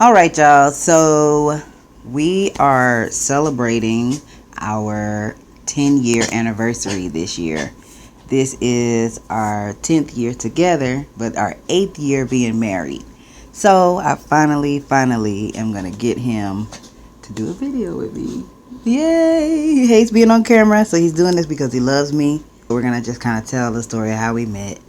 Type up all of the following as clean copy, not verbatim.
All right, y'all. So we are celebrating our 10-year anniversary this year. This is our 10th year together, but our 8th year being married. So I finally am going to get him to do a video with me. Yay! He hates being on camera, so he's doing this because he loves me. We're going to just kind of tell the story of how we met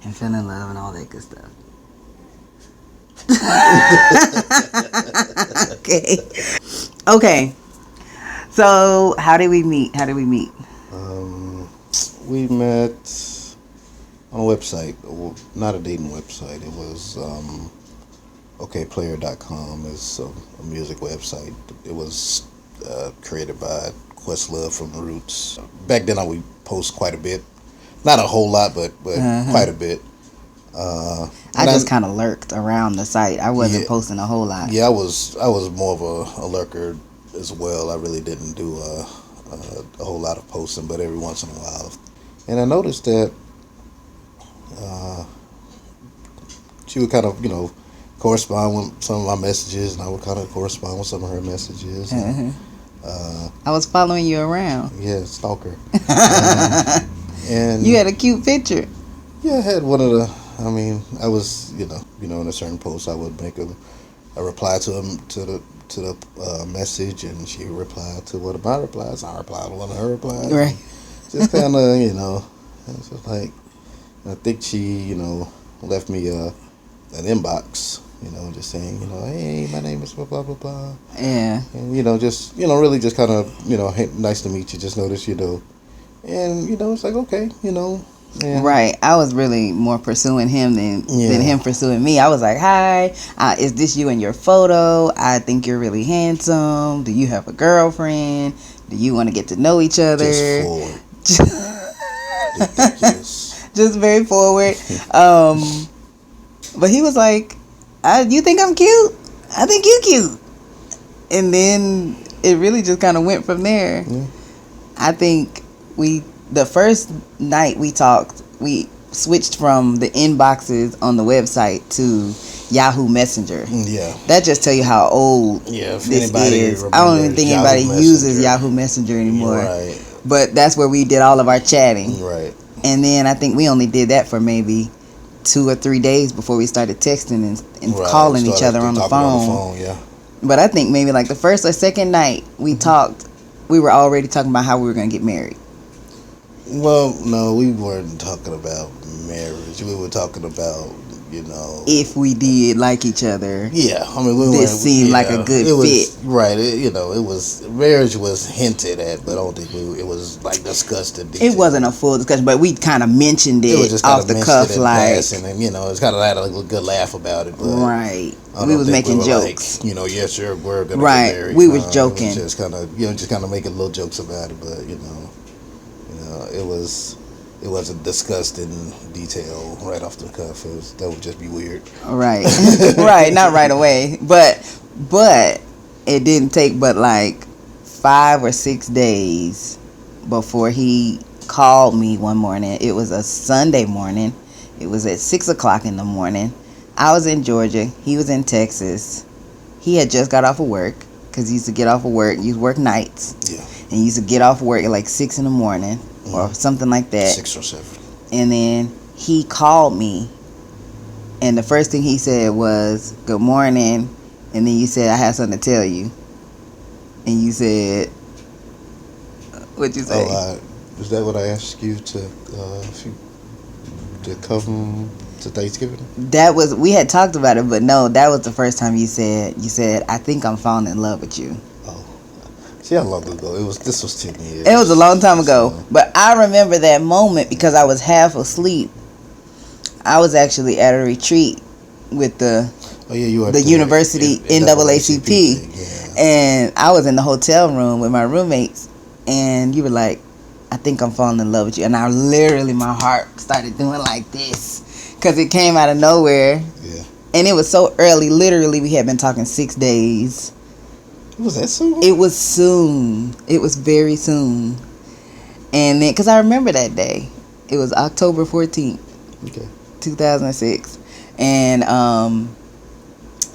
and fell in love and all that good stuff. Okay. So how did we meet? We met on a website, not a dating website. It was okplayer.com. It's a music website. It was created by Questlove from the Roots. Back then, I would post quite a bit, not a whole lot, but quite a bit. I just kind of lurked around the site. I wasn't posting a whole lot. Yeah, I was more of a lurker as well. I really didn't do a whole lot of posting, but every once in a while. And I noticed that she would kind of, correspond with some of my messages, and I would kind of correspond with some of her messages. And, I was following you around. Yeah, stalker. And you had a cute picture. Yeah, I had one of the. I mean, I was, in a certain post, I would make a reply to the message, and she would reply to one of my replies. I replied to one of her replies. Right. Just kind of, it's just like, I think she, left me an inbox, just saying, hey, my name is blah blah blah blah. Yeah. And just, really just kind of, hey, nice to meet you. Just notice, and it's like, okay, Yeah. Right. I was really more pursuing him than him pursuing me. I was like, hi, is this you in your photo? I think you're really handsome. Do you have a girlfriend? Do you want to get to know each other? Just forward. Ridiculous. Just very forward. But he was like, you think I'm cute? I think you cute. And then it really just kind of went from there. Yeah. I think the first night we talked, we switched from the inboxes on the website to Yahoo Messenger. Yeah. That just tell you how old this is. I don't even think anybody uses Yahoo Messenger anymore. Right. But that's where we did all of our chatting. Right. And then I think we only did that for maybe 2 or 3 days before we started texting and calling each other on the phone. Yeah. But I think maybe like the first or second night we talked, we were already talking about how we were going to get married. Well, no, we weren't talking about marriage. We were talking about, if we did like each other. Yeah, I mean, this seemed like a good fit. Right. It was marriage was hinted at, but I don't think it was like discussed in detail. It wasn't a full discussion, but we kind of mentioned it just off the cuff, like, and it's kind of had a good laugh about it. But right. We was making jokes. Like, yes, sure, we're gonna get married. We was joking. Just kind of, making little jokes about it, but it wasn't discussed in detail right off the cuff. That would just be weird. Right. Right, not right away. But it didn't take but like 5 or 6 days before he called me one morning. It was a Sunday morning. It was at 6 o'clock in the morning. I was in Georgia. He was in Texas. He had just got off of work because he used to get off of work. He used to work nights. Yeah. And he used to get off work at like 6 in the morning. Or something like that. 6 or 7. And then he called me, and the first thing he said was, "Good morning." And then you said, "I have something to tell you." And you said, "What'd you say?" Oh, is that what I asked you to come to Thanksgiving? That was, we had talked about it, but no, that was the first time you said, "I think I'm falling in love with you." See how long ago? This was 10 years. It was a long time ago. So. But I remember that moment because I was half asleep. I was actually at a retreat with the university NAACP. Yeah. And I was in the hotel room with my roommates. And you were like, "I think I'm falling in love with you." And I literally, my heart started doing like this. Because it came out of nowhere. Yeah. And it was so early. Literally, we had been talking 6 days. Was that soon? It was soon. It was very soon. And then, because I remember that day. It was October 14th, 2006. And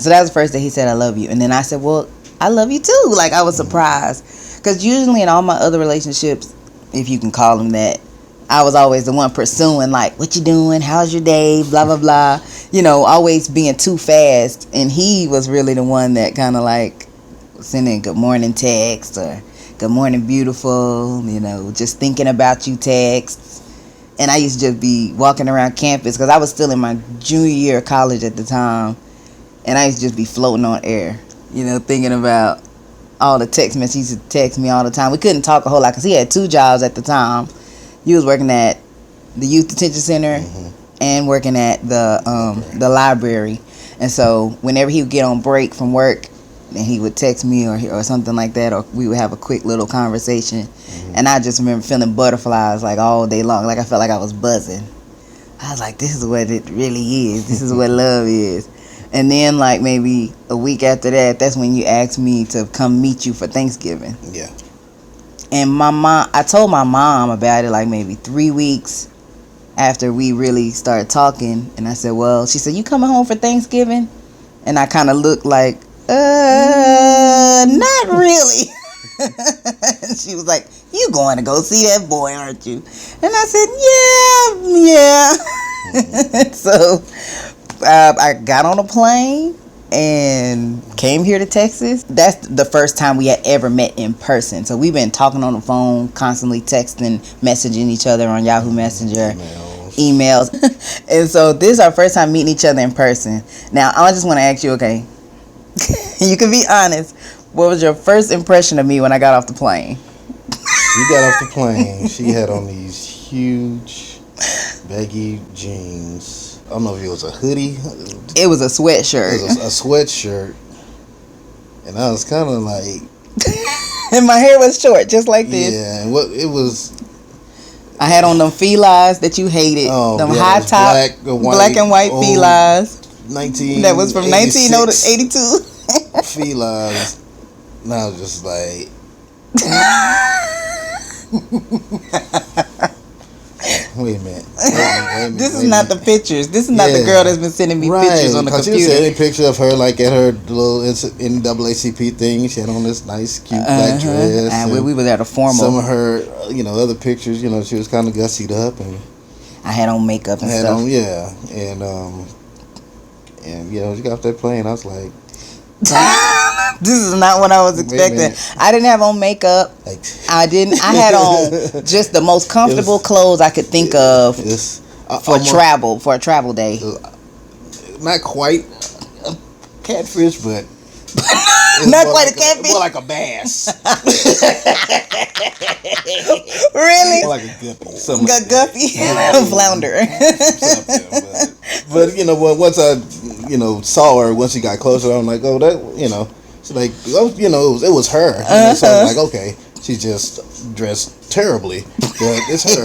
So that was the first day he said, I love you. And then I said, well, I love you too. Like, I was surprised. Because usually in all my other relationships, if you can call them that, I was always the one pursuing, like, what you doing? How's your day? Blah, blah, blah. You know, always being too fast. And he was really the one that kind of like sending good morning text or good morning beautiful, you know, just thinking about you texts. And I used to just be walking around campus because I was still in my junior year of college at the time. And I used to just be floating on air, you know, thinking about all the text messages. He used to text me all the time. We couldn't talk a whole lot because he had 2 jobs at the time. He was working at the Youth Detention Center and working at the library. And so whenever he would get on break from work, then he would text me or something like that, or we would have a quick little conversation. And I just remember feeling butterflies like all day long. Like I felt like I was buzzing. I was like, this is what it really is. This is what love is. And then like maybe a week after that, that's when you asked me to come meet you for Thanksgiving. Yeah. And I told my mom about it like maybe 3 weeks after we really started talking. And I said, well, she said, you coming home for Thanksgiving? And I kind of looked like, not really. And she was like, you going to go see that boy, aren't you? And I said, yeah. So I got on a plane and came here to Texas. That's the first time we had ever met in person. So we've been talking on the phone, constantly texting, messaging each other on Yahoo Messenger, emails. And so this is our first time meeting each other in person. Now, I just want to ask you, okay, you can be honest. What was your first impression of me when I got off the plane? She got off the plane. She had on these huge baggy jeans. I don't know if it was a hoodie. It was a sweatshirt. It was a sweatshirt. And I was kind of like... And my hair was short, just like this. Yeah, and what it was... I had on them felines that you hated. Oh, them yeah, high top, black and white felines. That was from 1982. Felines. And I was just like... Wait a minute. This is not the pictures. This is not the girl that's been sending me pictures on the computer. She was sending a picture of her like at her little NAACP thing. She had on this nice, cute black dress. And we were at a formal. Some of her, other pictures, she was kind of gussied up. And I had on makeup and stuff. And she got off that plane. I was like... This is not what I was expecting. I didn't have on makeup. I had on just the most comfortable clothes I could think of for a travel day. Not quite a catfish, but not quite a catfish. More like a bass. Really? More like a guppy. A guppy, a flounder. But once I saw her, once she got closer, I'm like, oh, that she's like, oh, it was her. So I'm like, okay, she just dressed terribly, but it's her.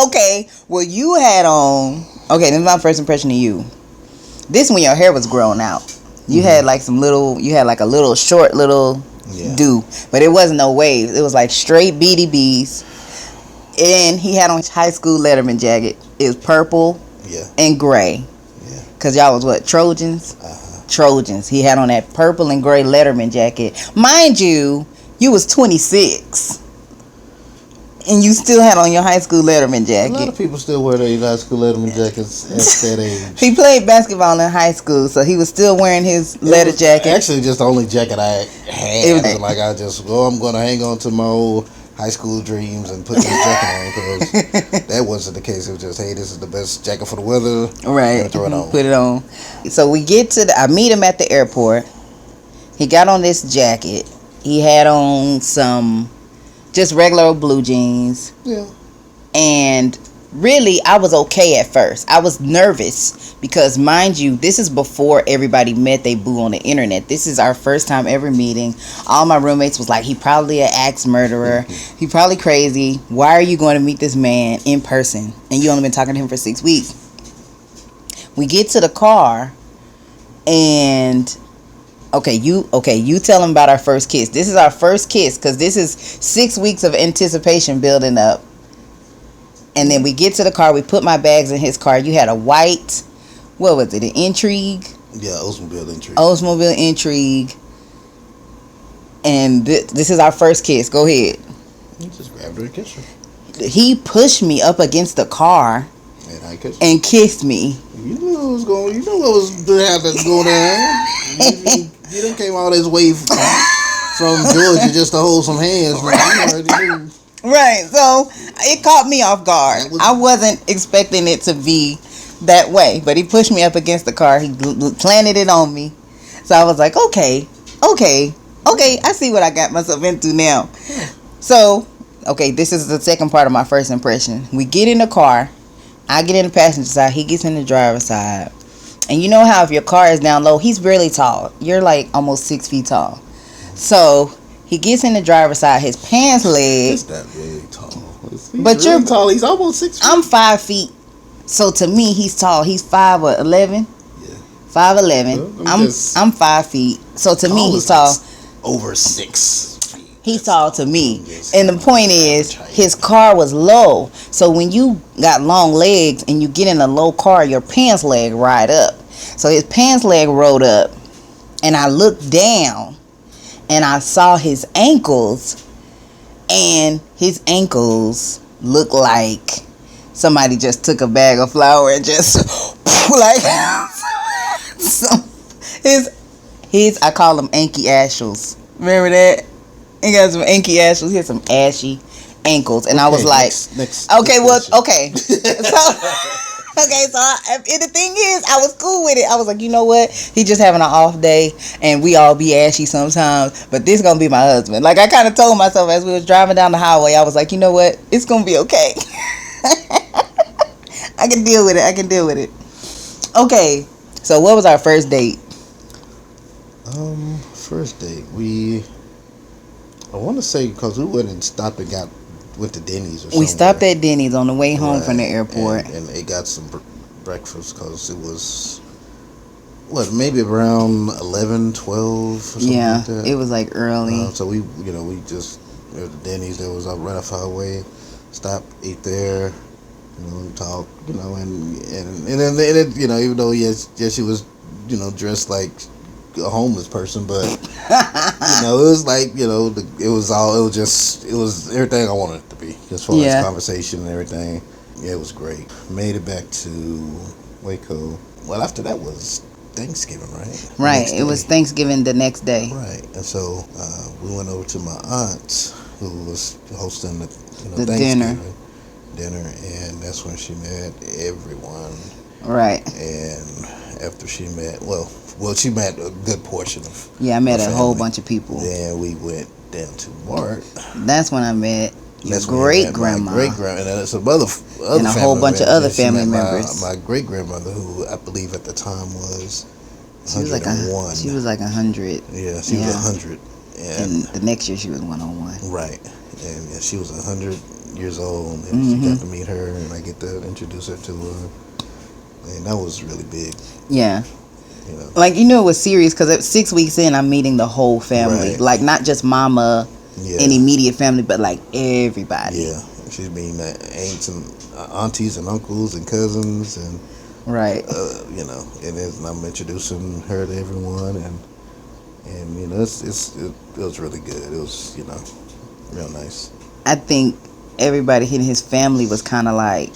Okay, well, you had on. Okay, this is my first impression of you. This when your hair was grown out. You had like you had like a little short little do, but it wasn't no waves. It was like straight BDBs. And he had on his high school Letterman jacket. It was purple and gray. Yeah. Cause y'all was what, Trojans? Trojans. He had on that purple and gray Letterman jacket. Mind you, you was 26. And you still had on your high school Letterman jacket. A lot of people still wear their high school Letterman jackets at that age. He played basketball in high school, so he was still wearing his leather jacket. Actually, just the only jacket I had. It was like I'm going to hang on to my old high school dreams and put this jacket on, because that wasn't the case. It was just, hey, this is the best jacket for the weather. Right. Throw it on. Put it on. So we get to I meet him at the airport. He got on this jacket. He had on some just regular old blue jeans. Yeah. And really, I was okay at first. I was nervous because, mind you, this is before everybody met they boo on the internet. This is our first time ever meeting. All my roommates was like, he probably an axe murderer. He probably crazy. Why are you going to meet this man in person? And you only been talking to him for 6 weeks. We get to the car and... Okay, you tell him about our first kiss. This is our first kiss because this is 6 weeks of anticipation building up. And then we get to the car. We put my bags in his car. You had a white, what was it, an Intrigue? Yeah, Oldsmobile Intrigue. Oldsmobile Intrigue. And this is our first kiss. Go ahead. You just grabbed her and kissed her. He pushed me up against the car And I kissed her. and kissed me. You knew what was going. You knew what was going on. You done came all this way from Georgia just to hold some hands. Man. You already knew. Right. So it caught me off guard. I wasn't expecting it to be that way, but he pushed me up against the car. He planted it on me. So I was like, okay, I see what I got myself into now. So, okay, this is the second part of my first impression. We get in the car. I get in the passenger side. He gets in the driver's side. And you know how if your car is down low, he's really tall. You're like almost 6 feet tall. So he gets in the driver's side. His pants leg. He's that really tall. But really you're tall. He's almost 6 feet. I'm 5 feet. So to me, he's tall. He's 5'11". Yeah. 5'11". Well, I'm 5 feet. So to me, he's tall. Over 6 feet. He's tall to me. And the point is, his car was low. So when you got long legs and you get in a low car, your pants leg ride up. So his pants leg rode up. And I looked down. And I saw his ankles. And his ankles looked like somebody just took a bag of flour and just like so his I call them Anky Ashles. Remember that? He got some Anky Ashles. He had some ashy ankles, and I was like, next okay, well, question. okay. And the thing is, I was cool with it. I was like, you know what? He just having an off day, and we all be ashy sometimes. But this gonna be my husband. Like I kind of told myself as we was driving down the highway, I was like, you know what? It's gonna be okay. I can deal with it. Okay, so what was our first date? First date, I want to say because we went and stopped and went to Denny's or something. We stopped at Denny's on the way home from the Right, airport. and they got some breakfast because it was maybe around 11, 12 or something Yeah, like that. it was like early. So we just went to Denny's that was up right off highway, stopped, ate there, talked, and then it, even though yes she was, dressed like a homeless person, but it was like it was everything I wanted it to be as far as conversation and everything. Yeah, it was great. Made it back to Waco. Well, after that was Thanksgiving, right? Right. It was Thanksgiving the next day. Right, and so we went over to my aunt who was hosting the dinner. Thanksgiving dinner, and that's when she met everyone. Right. And after she met, well, she met a good portion of. Yeah, I met a whole bunch of people. Then we went down to Mart. That's when I met your great grandma. Great grandma, and then some other and a whole bunch of other family members. My great grandmother, who I believe at the time was. She was like 100. She was 100. And the next year she was 101. Right, and she was 100 years old, and she got to meet her, and I get to introduce her to her, and that was really big. Yeah. Like, it was serious because 6 weeks in, I'm meeting the whole family. Right. Like, not just mama and immediate family, but like everybody. Yeah, she's meeting aunts and aunties and uncles and cousins and right. And then I'm introducing her to everyone, and it was really good. It was real nice. I think everybody in his family was kind of like,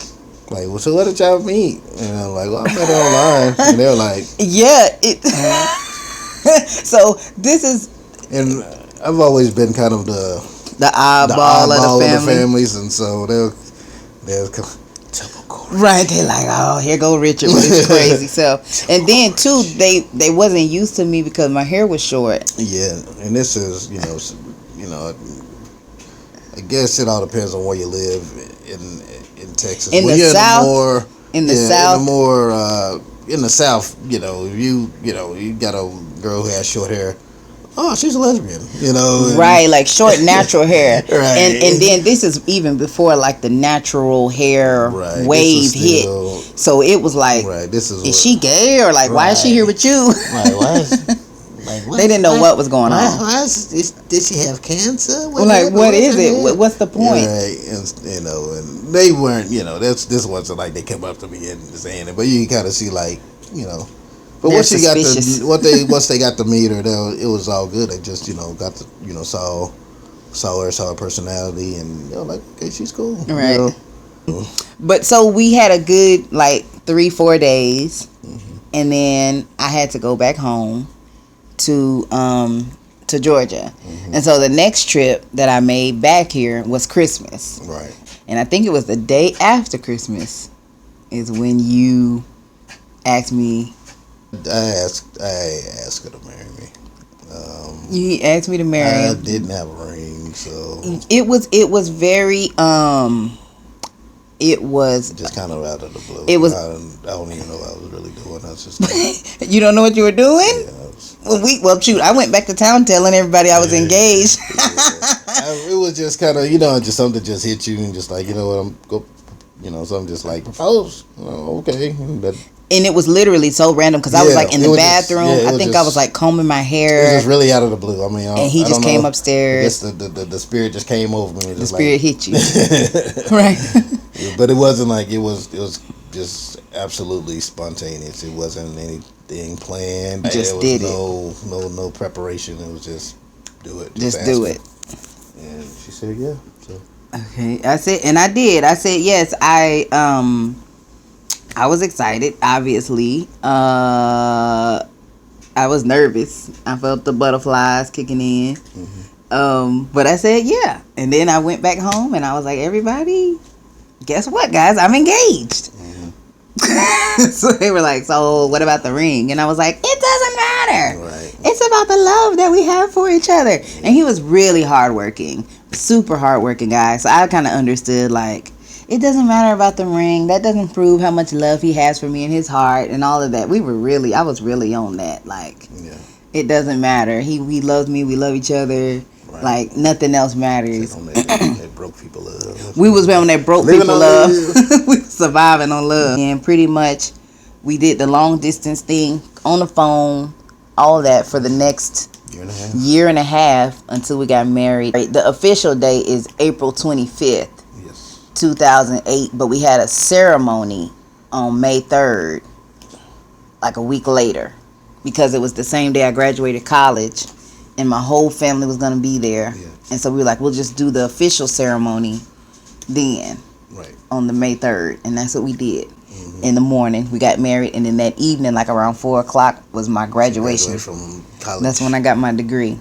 well, so what did y'all meet? And I'm like, well, I met her online. And they're like, yeah. So this is. And I've always been kind of the oddball of the families, and so they're typical. Right, they're like, oh, here go Richard with his crazy self. And then too, they wasn't used to me because my hair was short. Yeah, and this is I guess it all depends on where you live in Texas. In the South, in the South, you got a girl who has short hair. Oh, she's a lesbian, right, like short natural hair. Right. And then this is even before like the natural hair wave hit. So it was like, is she gay or like why is she here with you? Right, why is they didn't know what was going on. Did she have cancer? What is it? What's the point? Right, and they weren't. This wasn't like they came up to me and saying it, but you kind of see like, But They're once she got suspicious. once they got to meet her, it was all good. They just got to saw her personality, and like, okay, she's cool, Right. But so we had a good like 3-4 days, and then I had to go back home to Georgia, and so the next trip that I made back here was Christmas, Right. and I think it was the day after Christmas is when you asked me. I asked her to marry me. You asked me to marry. I didn't have a ring, so It was very it was just kind of out of the blue. It was- I don't even know what I was really doing. I was just like, You don't know what you were doing? yeah, I was, Well, shoot, I went back to town telling everybody I was engaged. it was just kind of just something just hit you and just like something just like propose. Okay, but And it was literally so random because I was Yeah, like in it the was just- bathroom. yeah, it I was think just- I was like combing my it was hair. just really out of the blue. I mean, And he I just don't came know. upstairs. I guess the spirit just came over me. The spirit hit you. Right. But it wasn't like it was just absolutely spontaneous. It wasn't anything planned. Just There was did it. no preparation. It was just do it. Just ask do her. it. And she said yeah. So Okay. I said, and I did. I said yes. I was excited, obviously. I was nervous. I felt the butterflies kicking in. But I said yeah. And then I went back home and I was like, everybody, guess what, guys? I'm engaged. So they were like, so what about the ring? And I was like, it doesn't matter. right. It's about the love that we have for each other. And he was really hardworking, super hardworking guy. So I kind of understood, like, it doesn't matter about the ring. That doesn't prove how much love he has for me in his heart and all of that. I was really on that. Like, Yeah. it doesn't matter. He loves me. We love each other. Right. Like, nothing else matters. They broke people up. We was on that broke Living people on love. love. We was surviving on love. And pretty much we did the long distance thing on the phone, all that for the next Year and a half. 1.5 until we got married. The official date is April 25th, Yes. 2008, but we had a ceremony on May 3rd, like a week later, because it was the same day I graduated college and my whole family was going to be there. Yeah. And so we were like, we'll just do the official ceremony then Right. on the May 3rd, and that's what we did. In the morning we got married, and then that evening, like around 4 o'clock, was my graduation. Graduated from college. That's when I got my degree.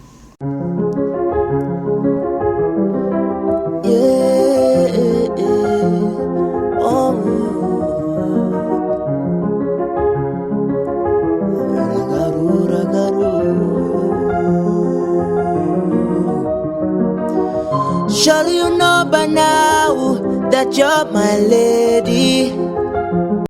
Surely you know by now that you're my lady.